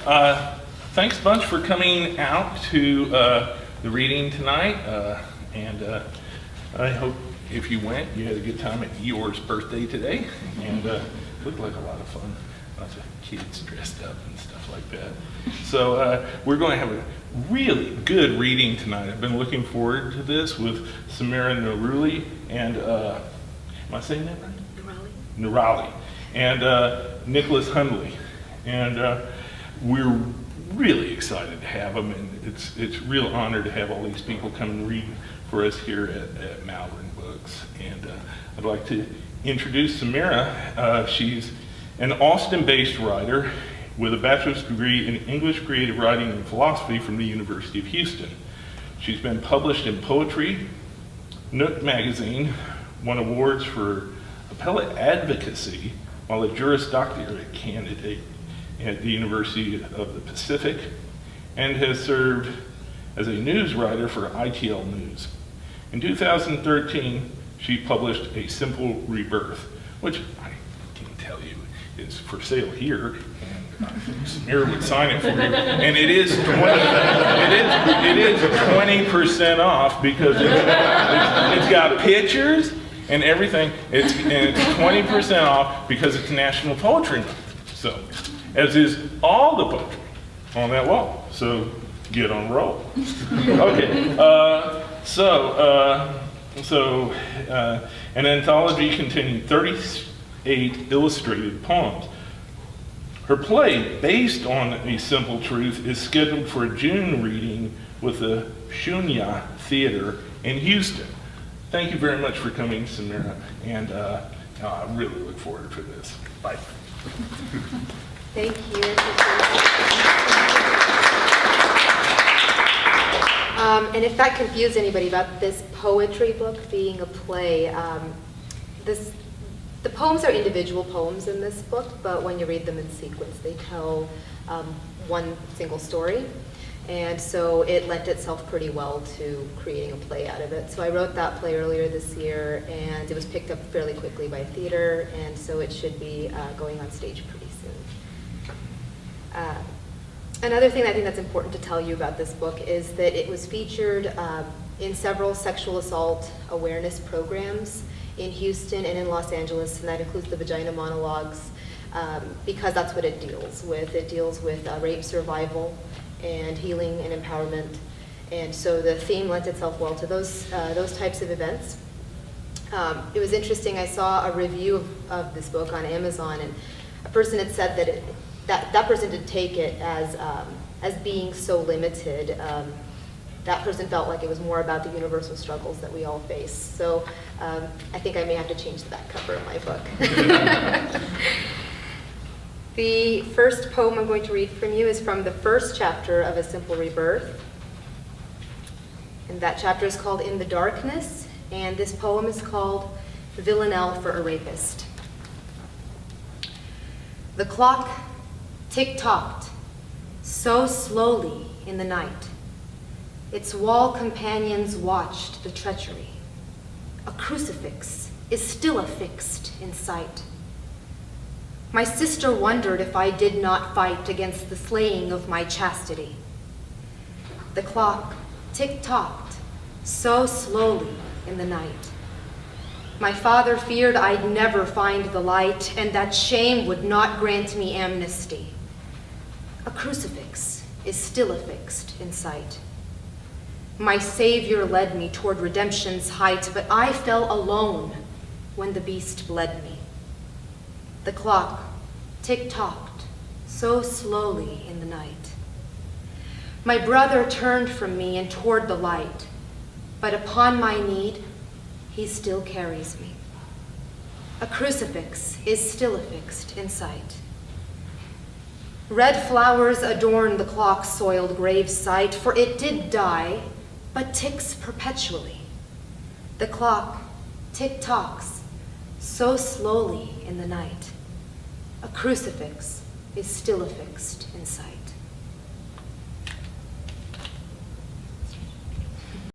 Thanks a bunch for coming out to the reading tonight, and I hope if you went, you had a good time at Eeyore's birthday today, and it looked like a lot of fun. Lots of kids dressed up and stuff like that. So we're going to have a really good reading tonight. I've been looking forward to this with Samira and Noorali, and am I saying that right? Noorali. And Nicolas Hundley. And we're really excited to have them, and it's a real honor to have all these people come and read for us here at Malvern Books. And I'd like to introduce Samira. She's an Austin-based writer with a bachelor's degree in English creative writing and philosophy from the University of Houston. She's been published in Poetry, Nook magazine, won awards for appellate advocacy while a Juris Doctorate candidate at the University of the Pacific, and has served as a news writer for ITL News. In 2013, she published A Simple Rebirth, which I can tell you is for sale here, and Samira would sign it for you. And it is 20% off because it's got pictures and everything. It's 20% off because it's National Poetry Month. So, as is all the poetry on that wall. So get on roll. Okay. An anthology containing 38 illustrated poems. Her play, based on A Simple Truth, is scheduled for a June reading with the Shunya Theater in Houston. Thank you very much for coming, Samira, and I really look forward to this. Bye. Thank you. And if that confused anybody about this poetry book being a play, the poems are individual poems in this book, but when you read them in sequence, they tell one single story. And so it lent itself pretty well to creating a play out of it. So I wrote that play earlier this year, and it was picked up fairly quickly by theater, and so it should be going on stage pretty soon. Another thing I think that's important to tell you about this book is that it was featured in several sexual assault awareness programs in Houston and in Los Angeles, and that includes the Vagina Monologues, because that's what it deals with. It deals with rape survival and healing and empowerment, and so the theme lent itself well to those types of events. It was interesting, I saw a review of this book on Amazon, and a person had said that that person did take it as being so limited. That person felt like it was more about the universal struggles that we all face. So I think I may have to change the back cover of my book. The first poem I'm going to read from you is from the first chapter of A Simple Rebirth. And that chapter is called In the Darkness, and this poem is called Villanelle for a Rapist. The clock tick-tocked so slowly in the night. Its wall companions watched the treachery. A crucifix is still affixed in sight. My sister wondered if I did not fight against the slaying of my chastity. The clock tick-tocked so slowly in the night. My father feared I'd never find the light, and that shame would not grant me amnesty. A crucifix is still affixed in sight. My Savior led me toward redemption's height, but I fell alone when the beast bled me. The clock tick-tocked so slowly in the night. My brother turned from me and toward the light, but upon my need, he still carries me. A crucifix is still affixed in sight. Red flowers adorn the clock's soiled grave site, for it did die, but ticks perpetually. The clock tick-tocks so slowly in the night. A crucifix is still affixed in sight.